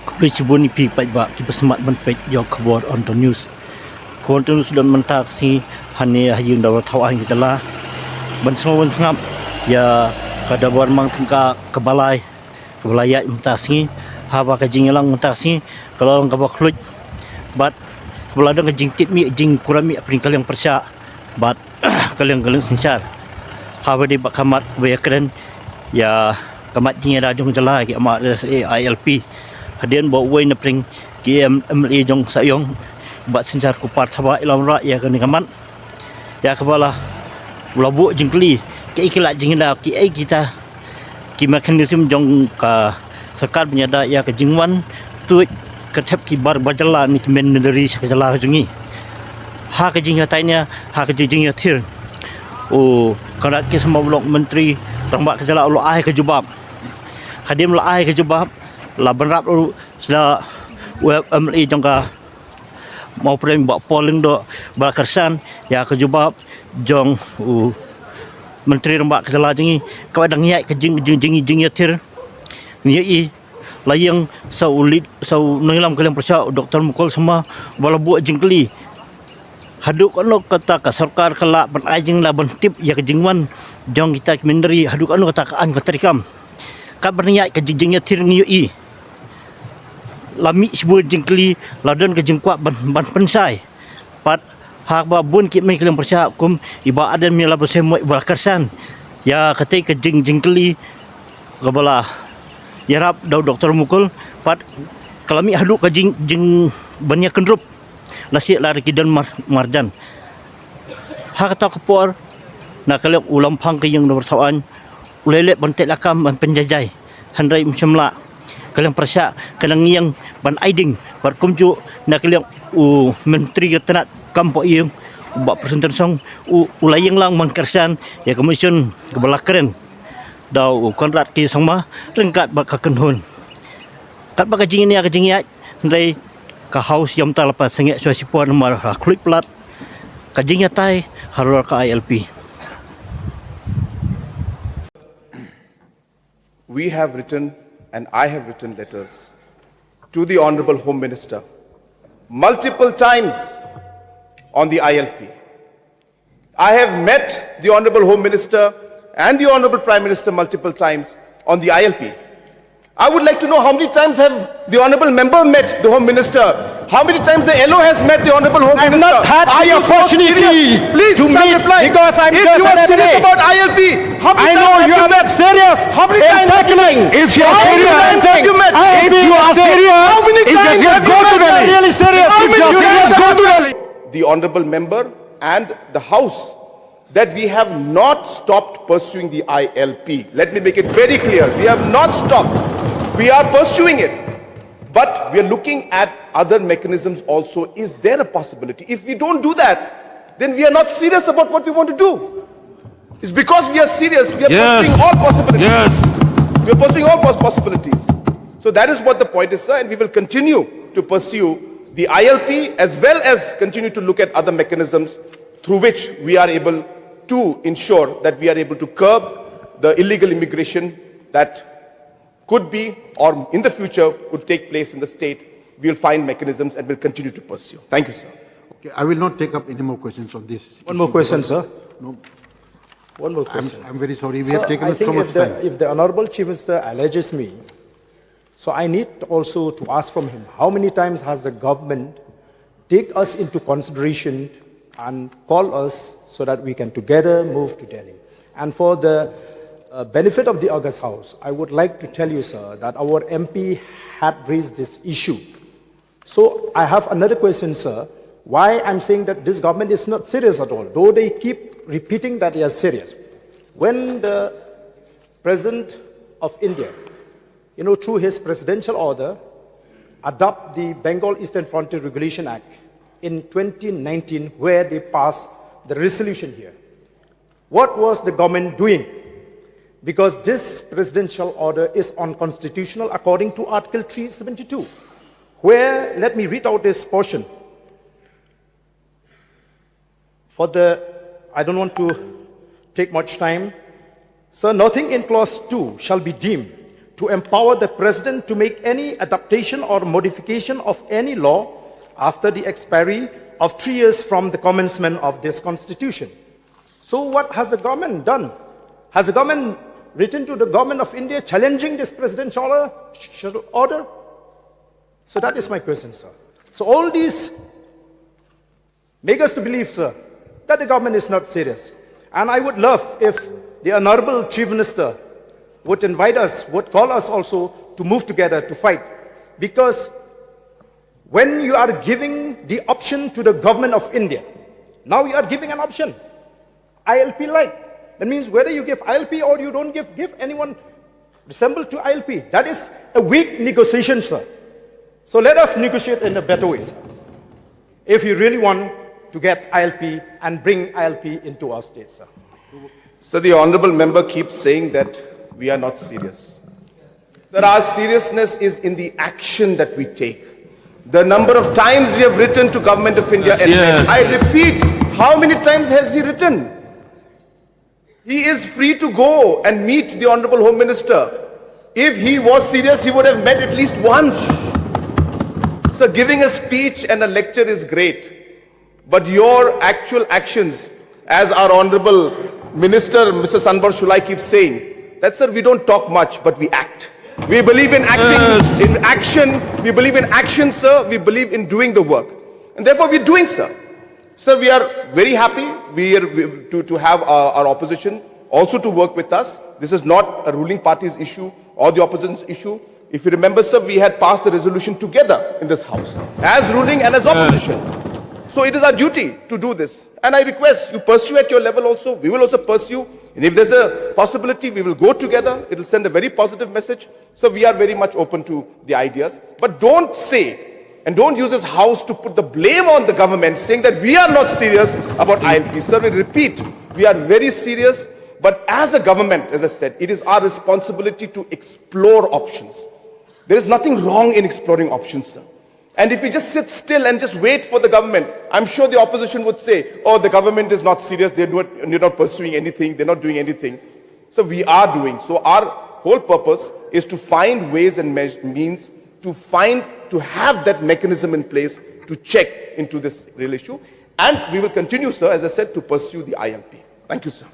Kulisibuni pi ba ki pesmat ban pet yo khabar on the news. Kon news dan mentak si hani hayung daw thawang ki tala. Ban ngap ya kadabar mang tengka kebalai ya mentasi haba ka jingelang mentasi kalau ka baklut bat kebeladang ka jingtit mi jing kurami pringkal yang persya bat kaleng sinsar haba di bakamat bayakren ya kamat jinga jong jala ki amat ILP hadian bawa wei na pring ki MLA jong sayong bat sinsar kupar thaba ilam ra ya kan kamat ya kebala labu jingkli ke ikilat jingda ki ai kita ki mekanisme jong ka sarkar penyada ya ke jingwan tu ketep ki bar bajala ni men dari sakjala jungi ha ke jingya tanya ha ke jingya thir o Conrad ki sama blok menteri rambak kejala ulo ai ke jubab hadim la ai ke jubab la benrap sila MLA jong ka mau prem bak polling do balkarsan ya ke jubab jong menteri rembak kejala jengi kadang nyai ke jing yatir nyai layang saulit sau ngilam kalian persya Dr. Mukul semua bala buat jingkli haduk anu kata ka sarkar kala ban ajing la ban tip ya ke jingwan jong kita minderi haduk anu kata ka an katrikam ka bernyai ke jing yatir nyai lami sebuah jingkli ladan ke jingkwa ban pensai pat hak babun ki mai kelam persya kum iba adan mi la bersemo balkarsan ya kate ke jingkli gabala yarap daw Dr. Mukul pat kalami hadu ke jing banyak kendrup nasi lari kidan marjan hak ta kepor na kalem ulam phang ke yang nomor sawan ulele bantet lakam ban penjajai handai msemla kalem persya kanang yang ban aiding par kumju na kalem menteri ketenat kampo ieu bak presenter song ulayang lang mangkersan ya komision kebelakren daw Conrad ki sama rengkat bak kakenhun kat bak jing ni ka jing ya ndai ka house yam ta lepas sengek suasipon mar klik plat ka jing tai harur ka ILP. We have written and I have written letters to the Honorable Home Minister multiple times on the ILP. I have met the Honorable Home Minister and the Honorable Prime Minister multiple times on the ILP. I would like to know how many times have the Honorable Member met the Home Minister? How many times the LO has met the Honorable Home Minister? I have not had the opportunity Please to meet reply. because I'm if just you are an serious MLA. about ILP, how many I know times you have are not serious. How many in times have you tackling. met? If you are How many serious, times have you met? If you are serious, how many if times you have go you to met? Delhi. Really serious. How If many you are times serious, have go you to met? Delhi. The Honorable Member and the House that we have not stopped pursuing the ILP. Let me make it very clear. We have not stopped. We are pursuing it. But we are looking at other mechanisms also. Is there a possibility? If we don't do that, then we are not serious about what we want to do. It's because we are serious. We are pursuing all possibilities. Yes. We are pursuing all possibilities. So that is what the point is, sir. And we will continue to pursue the ILP as well as continue to look at other mechanisms through which we are able to ensure that we are able to curb the illegal immigration that could be or in the future would take place in the state. We will find mechanisms and will continue to pursue. Thank you, sir. Okay, I will not take up any more questions on this. One more question, sir. No, One more question. I'm very sorry. We Sir, have taken I up think so much time. if the Honorable Chief Minister alleges me, so I need also to ask from him, how many times has the government take us into consideration and call us so that we can together move to Delhi? And for the benefit of the August House, I would like to tell you, sir, that our MP had raised this issue. So I have another question, sir. Why I'm saying that this government is not serious at all, though they keep repeating that they are serious. When the President of India, through his presidential order, adopt the Bengal Eastern Frontier Regulation Act in 2019, where they passed the resolution here, what was the government doing? Because this presidential order is unconstitutional according to Article 372, where, let me read out this portion. I don't want to take much time. Sir, nothing in clause 2 shall be deemed to empower the President to make any adaptation or modification of any law after the expiry of 3 years from the commencement of this Constitution. So what has the government done? Has the government written to the government of India challenging this presidential order? So that is my question, sir. So all these make us to believe, sir, that the government is not serious. And I would love if the Honorable Chief Minister would invite us, would call us also to move together to fight. Because when you are giving the option to the government of India, now you are giving an option, ILP leit. That means whether you give ILP or you don't give anyone resemble to ILP. That is a weak negotiation, sir. So let us negotiate in a better way, sir. If you really want to get ILP and bring ILP into our state, sir. So the honorable member keeps saying that we are not serious. Sir, our seriousness is in the action that we take. The number of times we have written to Government of India, Yes. I repeat, how many times has he written? He is free to go and meet the Honorable Home Minister. If he was serious, he would have met at least once. So giving a speech and a lecture is great, but your actual actions, as our Honorable Minister, Mr. Sanbar Shulai keeps saying, that sir, we don't talk much, but we act. We believe in acting, in action. We believe in action, sir. We believe in doing the work. And therefore, we're doing, sir. Sir, we are very happy to have our opposition also to work with us. This is not a ruling party's issue or the opposition's issue. If you remember, sir, we had passed the resolution together in this house, as ruling and as opposition. So it is our duty to do this. And I request you pursue at your level also. We will also pursue. And if there's a possibility, we will go together. It will send a very positive message. So we are very much open to the ideas. But don't say, and don't use this house to put the blame on the government, saying that we are not serious about ILP. Sir, we repeat, we are very serious. But as a government, as I said, it is our responsibility to explore options. There is nothing wrong in exploring options, sir. And if we just sit still and just wait for the government, I'm sure the opposition would say, oh, the government is not serious, they're not pursuing anything, they're not doing anything. So we are doing. So our whole purpose is to find ways and means to have that mechanism in place to check into this real issue. And we will continue, sir, as I said, to pursue the ILP. Thank you, sir.